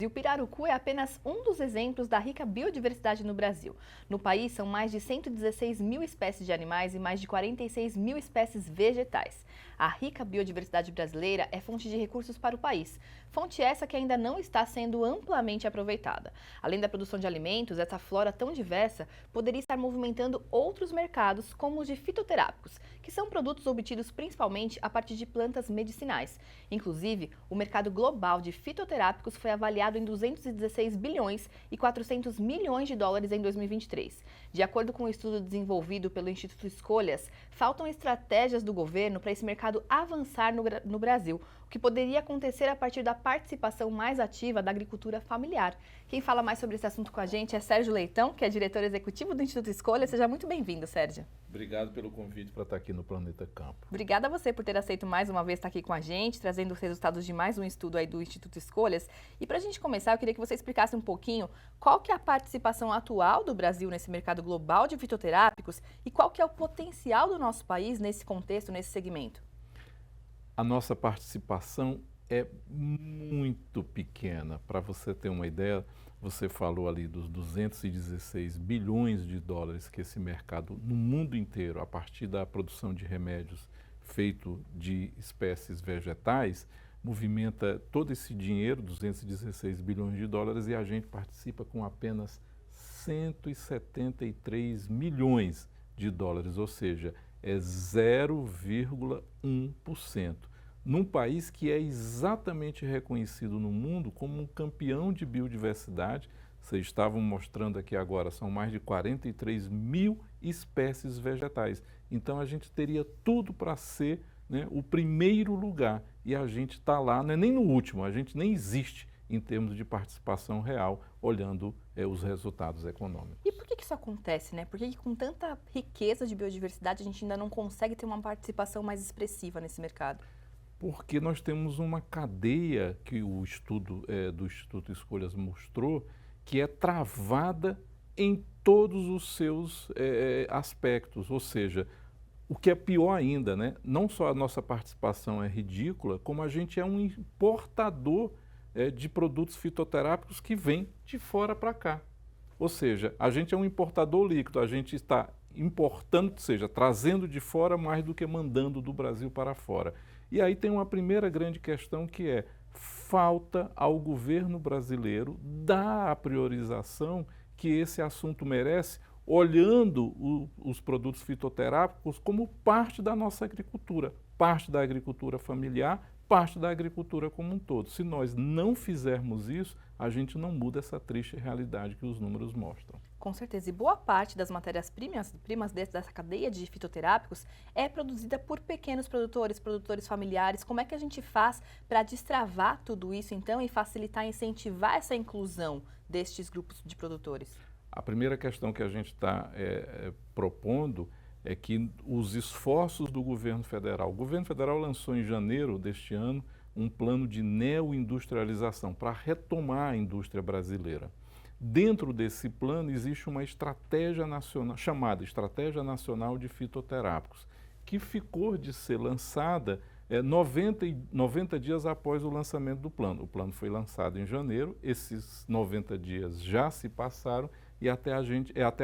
E o pirarucu é apenas um dos exemplos da rica biodiversidade no Brasil. No país, são mais de 116 mil espécies de animais e mais de 46 mil espécies vegetais. A rica biodiversidade brasileira é fonte de recursos para o país, fonte essa que ainda não está sendo amplamente aproveitada. Além da produção de alimentos, essa flora tão diversa poderia estar movimentando outros mercados, como os de fitoterápicos, que são produtos obtidos principalmente a partir de plantas medicinais. Inclusive, o mercado global de fitoterápicos foi avaliado em 216 bilhões e 400 milhões de dólares em 2023. De acordo com um estudo desenvolvido pelo Instituto Escolhas, faltam estratégias do governo para esse mercado avançar no Brasil, o que poderia acontecer a partir da participação mais ativa da agricultura familiar. Quem fala mais sobre esse assunto com a gente é Sérgio Leitão, que é diretor executivo do Instituto Escolhas. Seja muito bem-vindo, Sérgio. Obrigado pelo convite para estar aqui no Planeta Campo. Obrigada a você por ter aceito mais uma vez estar aqui com a gente, trazendo os resultados de mais um estudo aí do Instituto Escolhas. E para a gente começar, eu queria que você explicasse um pouquinho qual que é a participação atual do Brasil nesse mercado global de fitoterápicos e qual que é o potencial do nosso país nesse contexto, nesse segmento. A nossa participação é muito pequena. Para você ter uma ideia, você falou ali dos 216 bilhões de dólares que esse mercado no mundo inteiro, a partir da produção de remédios feito de espécies vegetais, movimenta todo esse dinheiro, 216 bilhões de dólares, e a gente participa com apenas 173 milhões de dólares, ou seja, é 0,1%. Num país que é exatamente reconhecido no mundo como um campeão de biodiversidade. Vocês estavam mostrando aqui agora, são mais de 43 mil espécies vegetais. Então a gente teria tudo para ser, né, o primeiro lugar, e a gente está lá, não é nem no último, a gente nem existe em termos de participação real, olhando os resultados econômicos. E por que isso acontece, né? Por que com tanta riqueza de biodiversidade a gente ainda não consegue ter uma participação mais expressiva nesse mercado? Porque nós temos uma cadeia que o estudo do Instituto Escolhas mostrou, que é travada em todos os seus aspectos, ou seja, o que é pior ainda, né? Não só a nossa participação é ridícula, como a gente é um importador de produtos fitoterápicos que vem de fora para cá. Ou seja, a gente é um importador líquido, a gente está importando, ou seja, trazendo de fora mais do que mandando do Brasil para fora. E aí tem uma primeira grande questão, que é: falta ao governo brasileiro dar a priorização que esse assunto merece, olhando os produtos fitoterápicos como parte da nossa agricultura, parte da agricultura familiar, parte da agricultura como um todo. Se nós não fizermos isso, a gente não muda essa triste realidade que os números mostram. Com certeza, e boa parte das matérias-primas dessa cadeia de fitoterápicos é produzida por pequenos produtores, produtores familiares. Como é que a gente faz para destravar tudo isso, então, e facilitar, incentivar essa inclusão destes grupos de produtores? A primeira questão que a gente está propondo é que os esforços do governo federal. O governo federal lançou em janeiro deste ano um plano de neoindustrialização para retomar a indústria brasileira. Dentro desse plano existe uma estratégia nacional, chamada Estratégia Nacional de Fitoterápicos, que ficou de ser lançada 90 dias após o lançamento do plano. O plano foi lançado em janeiro, esses 90 dias já se passaram e até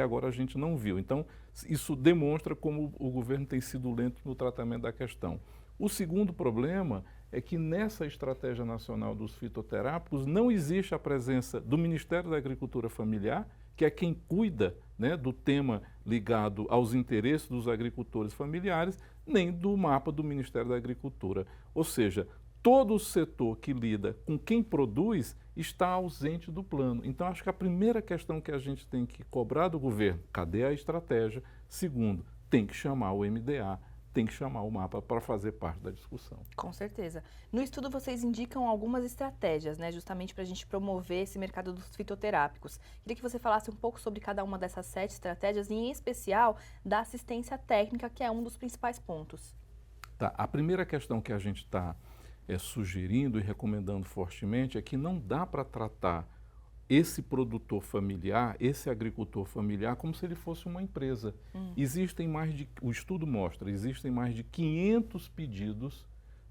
agora a gente não viu. Então, isso demonstra como o governo tem sido lento no tratamento da questão. O segundo problema é que nessa Estratégia Nacional dos Fitoterápicos não existe a presença do Ministério da Agricultura Familiar, que é quem cuida, né, do tema ligado aos interesses dos agricultores familiares, nem do mapa do Ministério da Agricultura. Ou seja, todo o setor que lida com quem produz está ausente do plano. Então, acho que a primeira questão que a gente tem que cobrar do governo: cadê a estratégia? Segundo, tem que chamar o MDA, tem que chamar o mapa para fazer parte da discussão. Com certeza. No estudo vocês indicam algumas estratégias, né, justamente para a gente promover esse mercado dos fitoterápicos. Queria que você falasse um pouco sobre cada uma dessas 7 estratégias, e em especial da assistência técnica, que é um dos principais pontos. Tá. A primeira questão que a gente está sugerindo e recomendando fortemente é que não dá para tratar esse produtor familiar, esse agricultor familiar, como se ele fosse uma empresa. O estudo mostra, existem mais de 500 pedidos,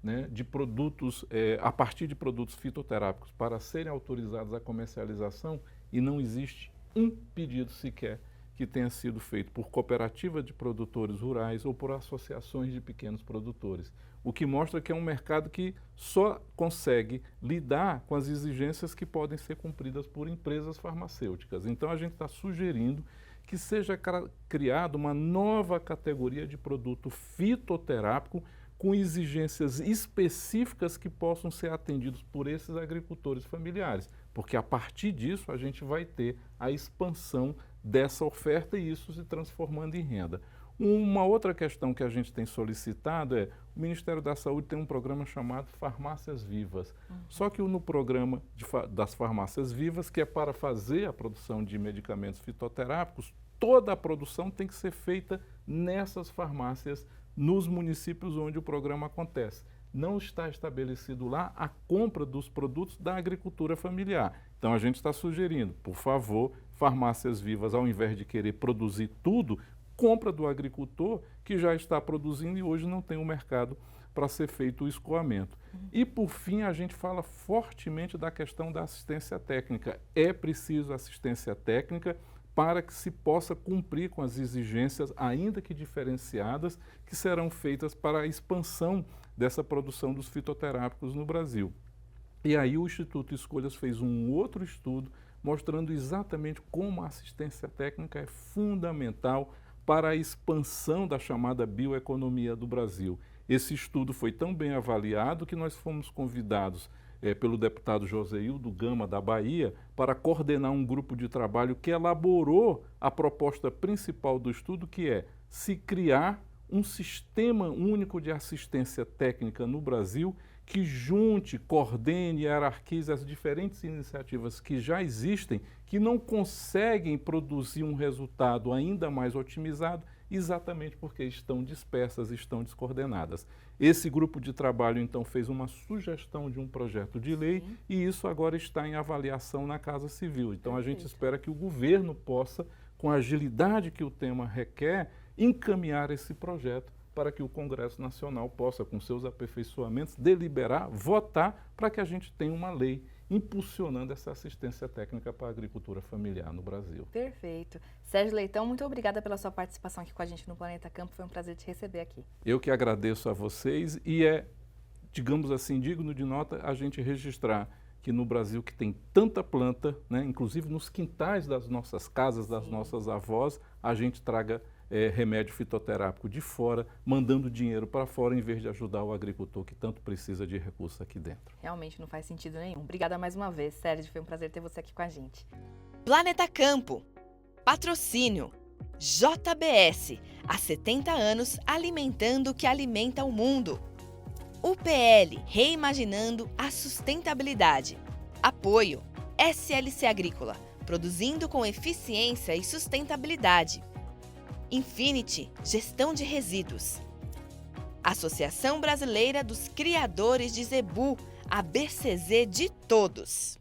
né, de produtos, a partir de produtos fitoterápicos para serem autorizados à comercialização e não existe um pedido sequer que tenha sido feito por cooperativa de produtores rurais ou por associações de pequenos produtores, o que mostra que é um mercado que só consegue lidar com as exigências que podem ser cumpridas por empresas farmacêuticas. Então a gente está sugerindo que seja criada uma nova categoria de produto fitoterápico com exigências específicas que possam ser atendidos por esses agricultores familiares, porque a partir disso a gente vai ter a expansão dessa oferta e isso se transformando em renda. Uma outra questão que a gente tem solicitado é, o Ministério da Saúde tem um programa chamado Farmácias Vivas, só que no programa das Farmácias Vivas, que é para fazer a produção de medicamentos fitoterápicos, toda a produção tem que ser feita nessas farmácias nos municípios onde o programa acontece. Não está estabelecido lá a compra dos produtos da agricultura familiar. Então a gente está sugerindo, por favor, Farmácias Vivas, ao invés de querer produzir tudo, compra do agricultor que já está produzindo e hoje não tem um mercado para ser feito o escoamento. E por fim, a gente fala fortemente da questão da assistência técnica. É preciso assistência técnica para que se possa cumprir com as exigências, ainda que diferenciadas, que serão feitas para a expansão dessa produção dos fitoterápicos no Brasil. E aí o Instituto Escolhas fez um outro estudo mostrando exatamente como a assistência técnica é fundamental para a expansão da chamada bioeconomia do Brasil. Esse estudo foi tão bem avaliado que nós fomos convidados pelo deputado Joseildo Gama, da Bahia, para coordenar um grupo de trabalho que elaborou a proposta principal do estudo, que é se criar um sistema único de assistência técnica no Brasil que junte, coordene e hierarquize as diferentes iniciativas que já existem, que não conseguem produzir um resultado ainda mais otimizado, exatamente porque estão dispersas, estão descoordenadas. Esse grupo de trabalho, então, fez uma sugestão de um projeto de lei e isso agora está em avaliação na Casa Civil. Então, a gente espera que o governo possa, com a agilidade que o tema requer, encaminhar esse projeto para que o Congresso Nacional possa, com seus aperfeiçoamentos, deliberar, votar para que a gente tenha uma lei impulsionando essa assistência técnica para a agricultura familiar no Brasil. Perfeito. Sérgio Leitão, muito obrigada pela sua participação aqui com a gente no Planeta Campo. Foi um prazer te receber aqui. Eu que agradeço a vocês e é, digamos assim, digno de nota a gente registrar que no Brasil que tem tanta planta, né, inclusive nos quintais das nossas casas, das nossas avós, a gente traga remédio fitoterápico de fora, mandando dinheiro para fora, em vez de ajudar o agricultor que tanto precisa de recursos aqui dentro. Realmente não faz sentido nenhum. Obrigada mais uma vez, Sérgio. Foi um prazer ter você aqui com a gente. Planeta Campo. Patrocínio. JBS. Há 70 anos alimentando o que alimenta o mundo. UPL. Reimaginando a sustentabilidade. Apoio. SLC Agrícola. Produzindo com eficiência e sustentabilidade. Infinity, Gestão de Resíduos. Associação Brasileira dos Criadores de Zebu, a BCZ de todos.